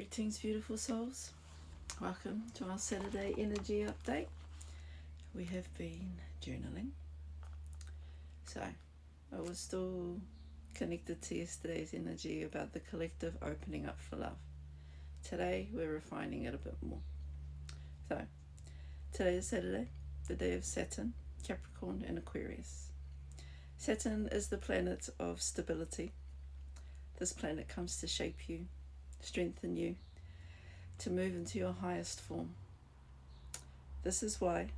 Greetings, beautiful souls. Welcome to our Saturday energy update. We have been journaling. So, I was still connected to yesterday's energy about the collective opening up for love. Today, we're refining it a bit more. So, today is Saturday, the day of Saturn, Capricorn, and Aquarius. Saturn is the planet of stability. This planet comes to shape you, strengthen you, to move into your highest form. This is why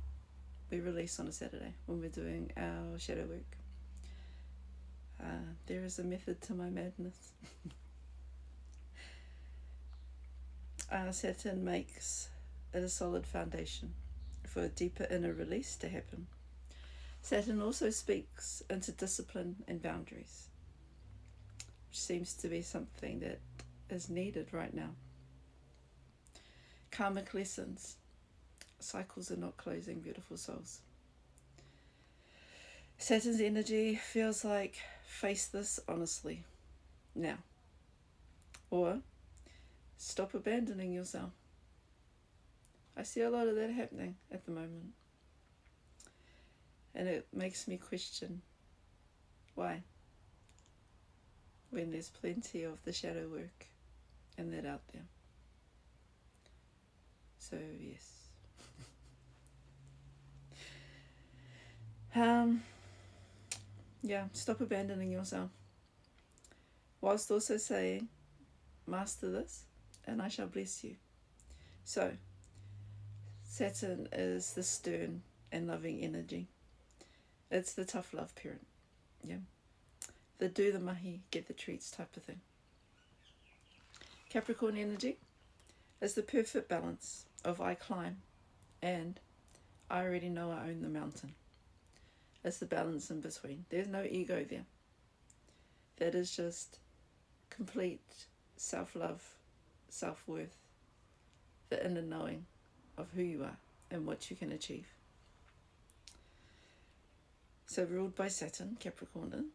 we release on a Saturday when we're doing our shadow work. There is a method to my madness. Saturn makes it a solid foundation for a deeper inner release to happen. Saturn also speaks into discipline and boundaries, which seems to be something that is needed right now. Karmic lessons. Cycles are not closing, beautiful souls. Saturn's energy feels like face this honestly now, or stop abandoning yourself. I see a lot of that happening at the moment, and it makes me question why, when there's plenty of the shadow work and that out there. So yes. Stop abandoning yourself, whilst also saying, master this and I shall bless you. So, Saturn is the stern and loving energy. It's the tough love parent. The do the mahi, get the treats type of thing. Capricorn energy is the perfect balance of I climb and I already know I own the mountain. It's the balance in between. There's no ego there. That is just complete self-love, self-worth, the inner knowing of who you are and what you can achieve. So ruled by Saturn, Capricorn.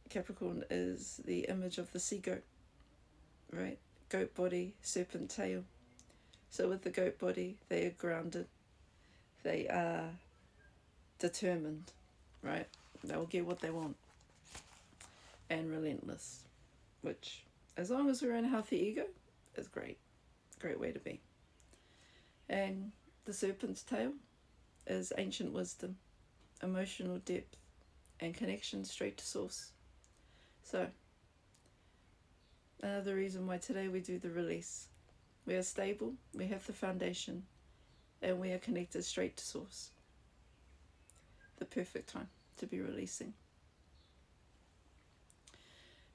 Capricorn is the image of the sea goat, right? Goat body, serpent tail. So with the goat body, they are grounded. They are determined, right? They'll get what they want. And relentless, which, as long as we're in a healthy ego, is great. Great way to be. And the serpent's tail is ancient wisdom, emotional depth, and connection straight to source. So, another reason why today we do the release. We are stable, we have the foundation, and we are connected straight to source. The perfect time to be releasing.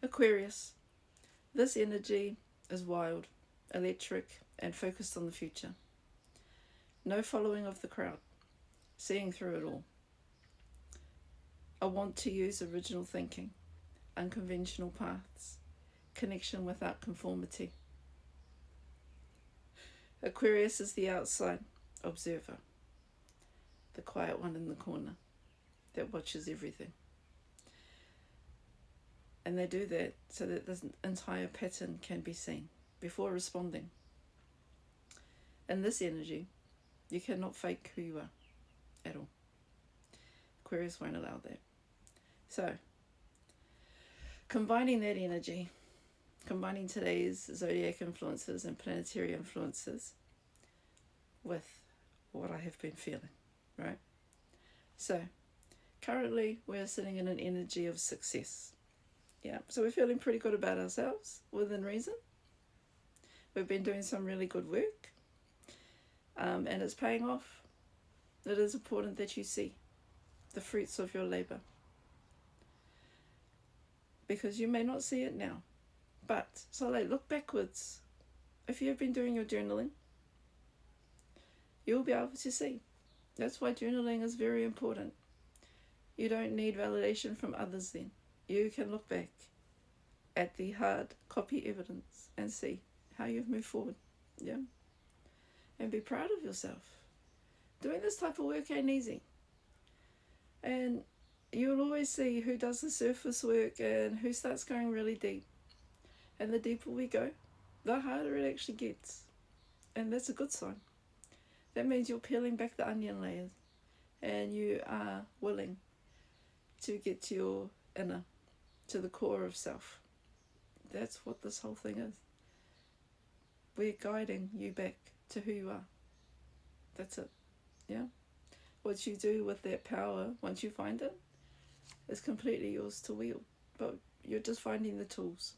Aquarius. This energy is wild, electric, and focused on the future. No following of the crowd, seeing through it all. I want to use original thinking, unconventional paths, connection without conformity. Aquarius is the outside observer, the quiet one in the corner that watches everything. And they do that so that this entire pattern can be seen before responding. In this energy, you cannot fake who you are at all. Aquarius won't allow that. So, combining that energy, combining today's zodiac influences and planetary influences with what I have been feeling, right? So, currently we're sitting in an energy of success. So we're feeling pretty good about ourselves, within reason. We've been doing some really good work, and it's paying off. It is important that you see the fruits of your labor, because you may not see it now. But, so look backwards. If you've been doing your journaling, you'll be able to see. That's why journaling is very important. You don't need validation from others then. You can look back at the hard copy evidence and see how you've moved forward. And be proud of yourself. Doing this type of work ain't easy. And you'll always see who does the surface work and who starts going really deep. And the deeper we go, the harder it actually gets. And that's a good sign. That means you're peeling back the onion layers and you are willing to get to your inner, to the core of self. That's what this whole thing is. We're guiding you back to who you are. That's it. Yeah? What you do with that power, once you find it, is completely yours to wield. But you're just finding the tools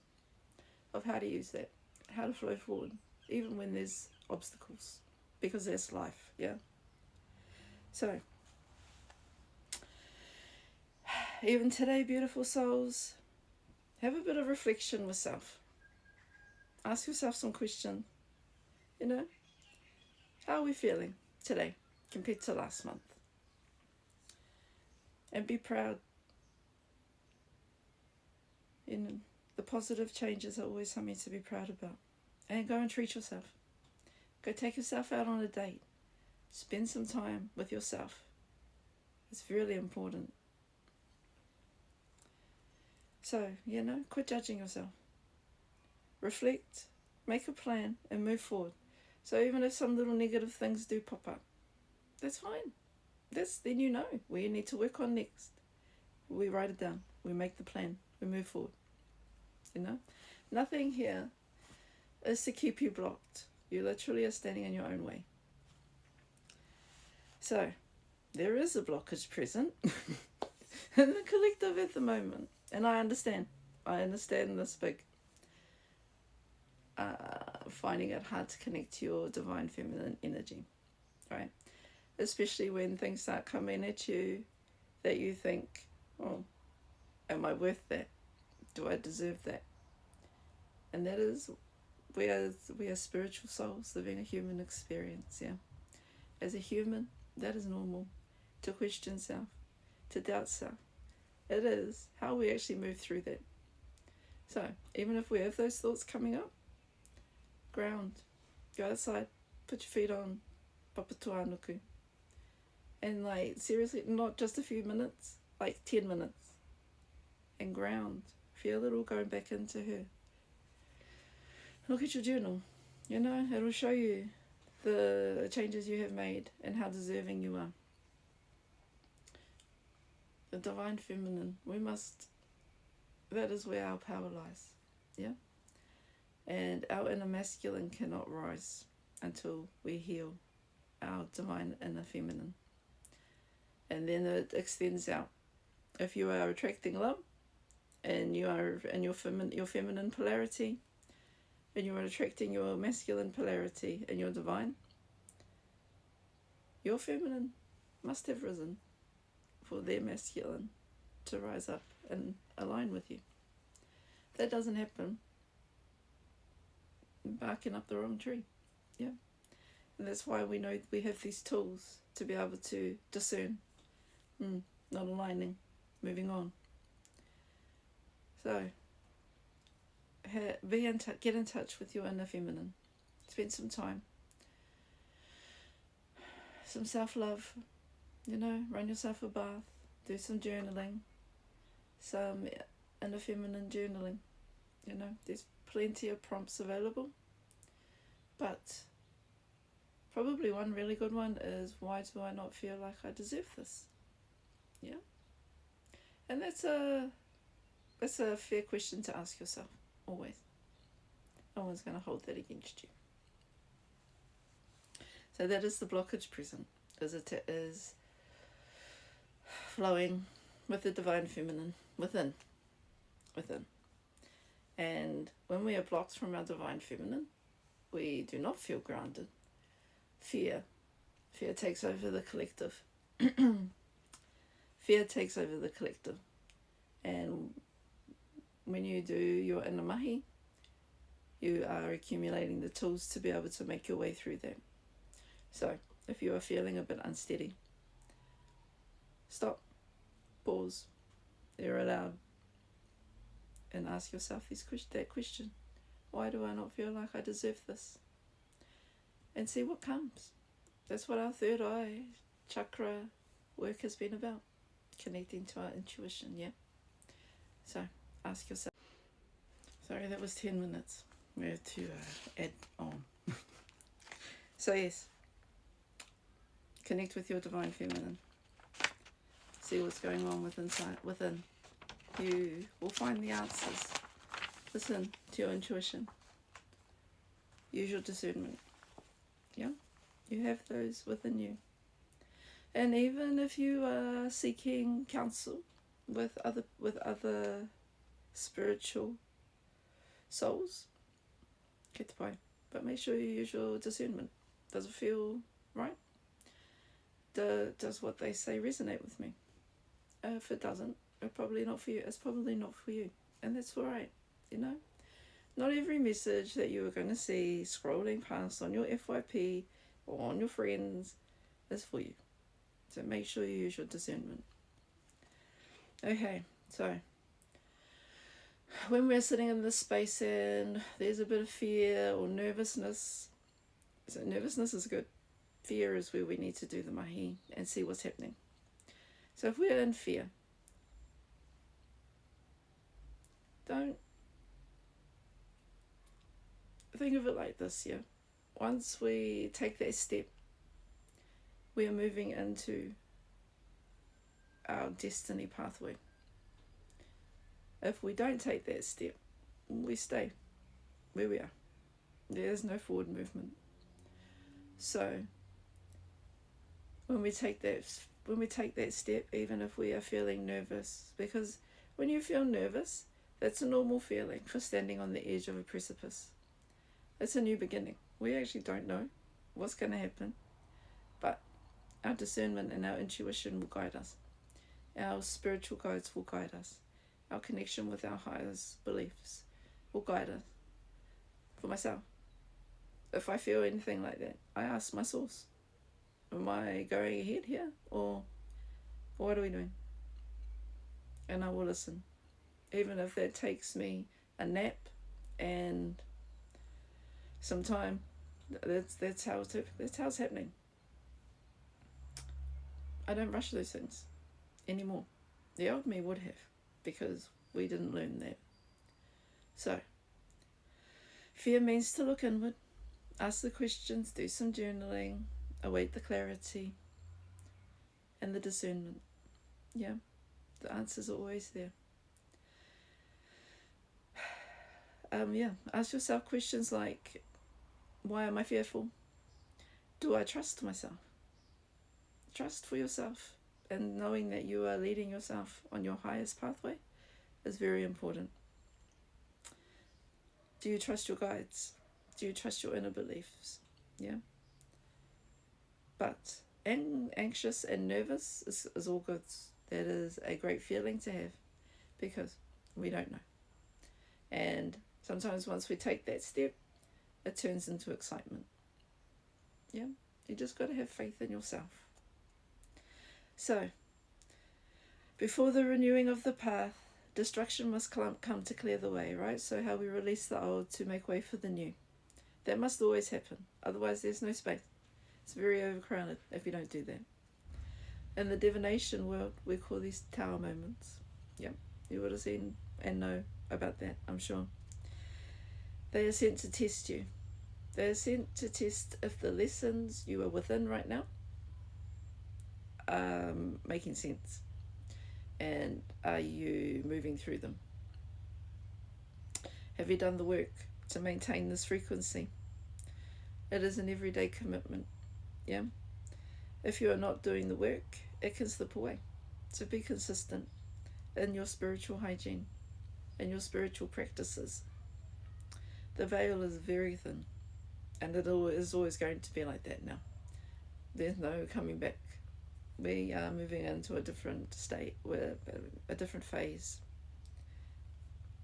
of how to use that, how to flow forward, even when there's obstacles, because that's life, yeah? So, even today, beautiful souls, have a bit of reflection with self. Ask yourself some questions. You know, how are we feeling today compared to last month? And be proud. You know, the positive changes are always something to be proud about. And go and treat yourself. Go take yourself out on a date. Spend some time with yourself. It's really important. So, you know, quit judging yourself. Reflect, make a plan, and move forward. So even if some little negative things do pop up, that's fine. Then you know where you need to work on next. We write it down. We make the plan. We move forward. You know? Nothing here is to keep you blocked. You literally are standing in your own way. So, there is a blockage present in the collective at the moment. And I understand. I understand this big finding it hard to connect to your divine feminine energy, right? Especially when things start coming at you that you think, oh, am I worth that? Do I deserve that? And that is, we are spiritual souls living a human experience, yeah? As a human, that is normal, to question self, to doubt self. It is how we actually move through that. So, even if we have those thoughts coming up, ground, go outside, put your feet on papatuanuku. And like, seriously, not just a few minutes, like 10 minutes. And ground. Feel it all going back into her. Look at your journal. You know, it'll show you the changes you have made and how deserving you are. The divine feminine, that is where our power lies. Yeah? And our inner masculine cannot rise until we heal our divine inner feminine. And then it extends out. If you are attracting love, and you are in your feminine polarity, and you are attracting your masculine polarity and your divine, your feminine must have risen for their masculine to rise up and align with you. If that doesn't happen, barking up the wrong tree. Yeah. And that's why we know we have these tools to be able to discern. Not aligning, moving on. So, get in touch with your inner feminine. Spend some time. Some self-love. You know, run yourself a bath. Do some journaling. Some inner feminine journaling. You know, there's plenty of prompts available. But probably one really good one is, why do I not feel like I deserve this? Yeah. And that's a fair question to ask yourself, always. No one's going to hold that against you. So that is the blockage present, is flowing with the divine feminine within. And when we are blocked from our divine feminine, we do not feel grounded. Fear takes over the collective. Fear takes over the collective. And when you do your inner mahi, you are accumulating the tools to be able to make your way through that. So, if you are feeling a bit unsteady, stop, pause, you're allowed, and ask yourself that question. Why do I not feel like I deserve this? And see what comes. That's what our third eye chakra work has been about. Connecting to our intuition, yeah? So, ask yourself. Sorry, that was 10 minutes. We have to add on. So yes, connect with your divine feminine. See what's going on within. You will find the answers. Listen to your intuition. Use your discernment. Yeah, you have those within you. And even if you are seeking counsel with other spiritual souls, get the point. But make sure you use your discernment. Does it feel right? Does what they say resonate with me? If it doesn't, it's probably not for you. It's probably not for you, and that's all right. You know, not every message that you are going to see scrolling past on your FYP or on your friends is for you. So make sure you use your discernment. Okay, so when we're sitting in this space and there's a bit of fear or nervousness, so nervousness is good. Fear is where we need to do the mahi and see what's happening. So if we're in fear, don't think of it like this, yeah? Once we take that step, we are moving into our destiny pathway. If we don't take that step, we stay where we are. There's no forward movement. So when we take that step, even if we are feeling nervous, because when you feel nervous, that's a normal feeling for standing on the edge of a precipice. It's a new beginning. We actually don't know what's going to happen, but our discernment and our intuition will guide us. Our spiritual guides will guide us. Our connection with our highest beliefs will guide us. For myself, if I feel anything like that, I ask my source, am I going ahead here, or what are we doing? And I will listen, even if that takes me a nap and some time. That's how it's happening. I don't rush those things anymore. The old me would have, because we didn't learn that. So, fear means to look inward, ask the questions, do some journaling, await the clarity and the discernment. Yeah, the answers are always there. Ask yourself questions like, why am I fearful? Do I trust myself? Trust for yourself, and knowing that you are leading yourself on your highest pathway is very important. Do you trust your guides? Do you trust your inner beliefs? Yeah. But anxious and nervous is all good. That is a great feeling to have, because we don't know. And sometimes once we take that step, it turns into excitement. Yeah, you just got to have faith in yourself. So, before the renewing of the path, destruction must come to clear the way, right? So how we release the old to make way for the new. That must always happen. Otherwise, there's no space. It's very overcrowded if you don't do that. In the divination world, we call these tower moments. Yeah, you would have seen and know about that, I'm sure. They are sent to test you. They are sent to test if the lessons you are within right now are making sense. And are you moving through them? Have you done the work to maintain this frequency? It is an everyday commitment. Yeah. If you are not doing the work, it can slip away. So be consistent in your spiritual hygiene and your spiritual practices. The veil is very thin, and it is always going to be like that now. There's no coming back. We are moving into a different state, a different phase.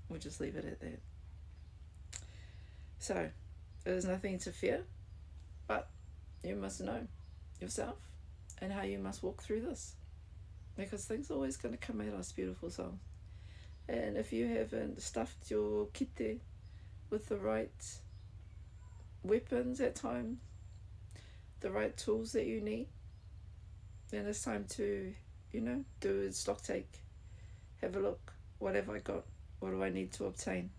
We'll just leave it at that. So, there's nothing to fear, but you must know yourself and how you must walk through this, because things are always going to come at us, beautiful souls. And if you haven't stuffed your kite with the right weapons at times, the right tools that you need, then it's time to, do a stock take. Have a look. What have I got? What do I need to obtain?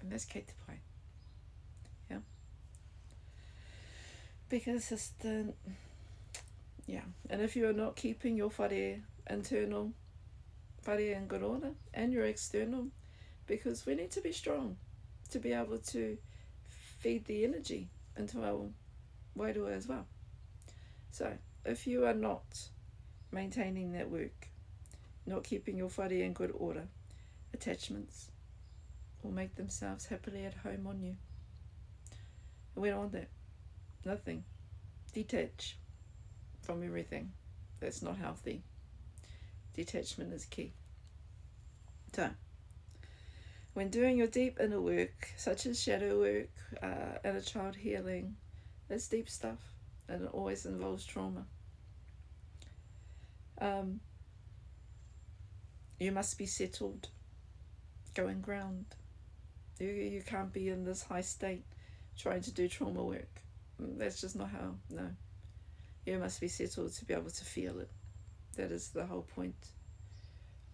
And that's Kate Pai. Yeah. Because it's the, yeah. And if you are not keeping your whare internal, whare in good order, and your external, because we need to be strong to be able to feed the energy into our wairua as well. So if you are not maintaining that work, not keeping your whare in good order, attachments will make themselves happily at home on you. And we don't want that. Nothing. Detach from everything. That's not healthy. Detachment is key. So, when doing your deep inner work, such as shadow work, inner child healing, it's deep stuff, and it always involves trauma. You must be settled. Go and ground. You can't be in this high state trying to do trauma work. That's just not how. No. You must be settled to be able to feel it. That is the whole point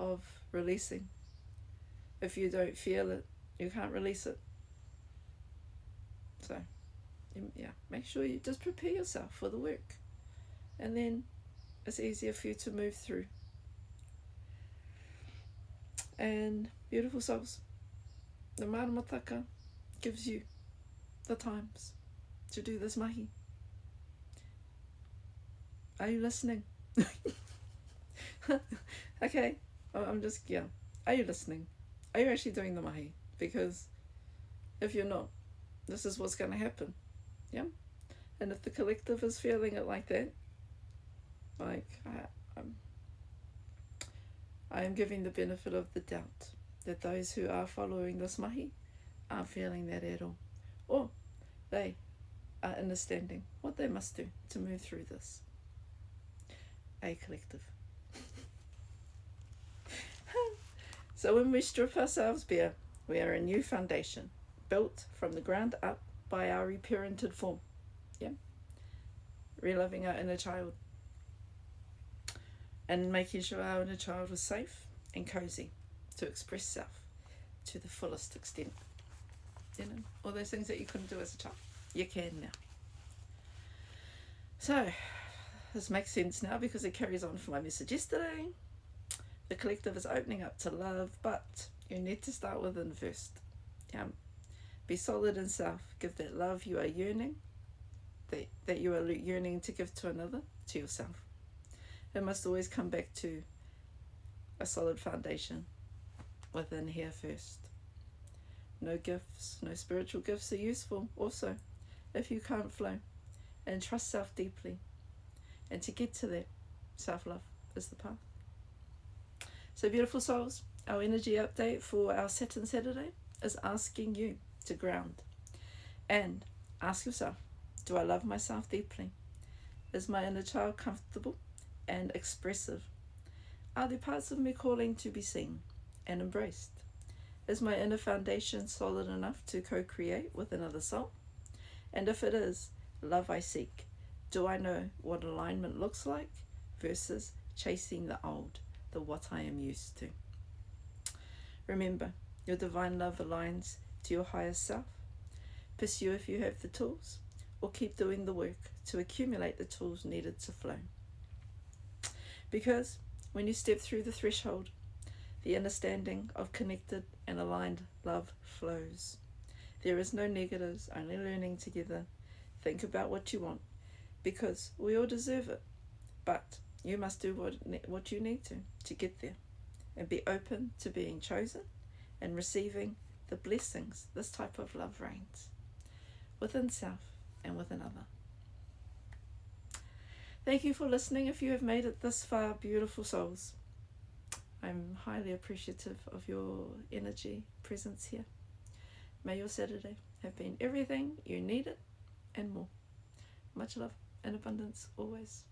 of releasing. If you don't feel it, you can't release it. So, yeah, make sure you just prepare yourself for the work. And then it's easier for you to move through. And beautiful souls, the Maramataka gives you the times to do this mahi. Are you listening? Okay, I'm just, yeah. Are you listening? Are you actually doing the mahi? Because if you're not, this is what's going to happen. Yeah? And if the collective is feeling it like that, like, I am giving the benefit of the doubt that those who are following this mahi aren't feeling that at all. Or they are understanding what they must do to move through this. A collective. So when we strip ourselves bare, we are a new foundation, built from the ground up by our reparented form. Yeah? Reliving our inner child. And making sure our inner child was safe and cozy to express self to the fullest extent. You know, all those things that you couldn't do as a child, you can now. So, this makes sense now because it carries on from my message yesterday. The collective is opening up to love, but you need to start within first. Be solid in self. Give that love you are yearning, that you are yearning to give to another, to yourself. It must always come back to a solid foundation within here first. No gifts, no spiritual gifts are useful also if you can't flow. And trust self deeply. And to get to that, self-love is the path. So beautiful souls, our energy update for our Saturn Saturday is asking you to ground. And ask yourself, do I love myself deeply? Is my inner child comfortable and expressive? Are there parts of me calling to be seen and embraced? Is my inner foundation solid enough to co-create with another soul? And if it is, love I seek, do I know what alignment looks like versus chasing the old, the what I am used to? Remember, your divine love aligns to your higher self. Pursue if you have the tools, or keep doing the work to accumulate the tools needed to flow. Because when you step through the threshold, the understanding of connected and aligned love flows. There is no negatives, only learning together. Think about what you want, because we all deserve it. But you must do what you need to get there. And be open to being chosen and receiving the blessings this type of love reigns within self and within other. Thank you for listening. If you have made it this far, beautiful souls, I'm highly appreciative of your energy presence here. May your Saturday have been everything you needed and more. Much love and abundance always.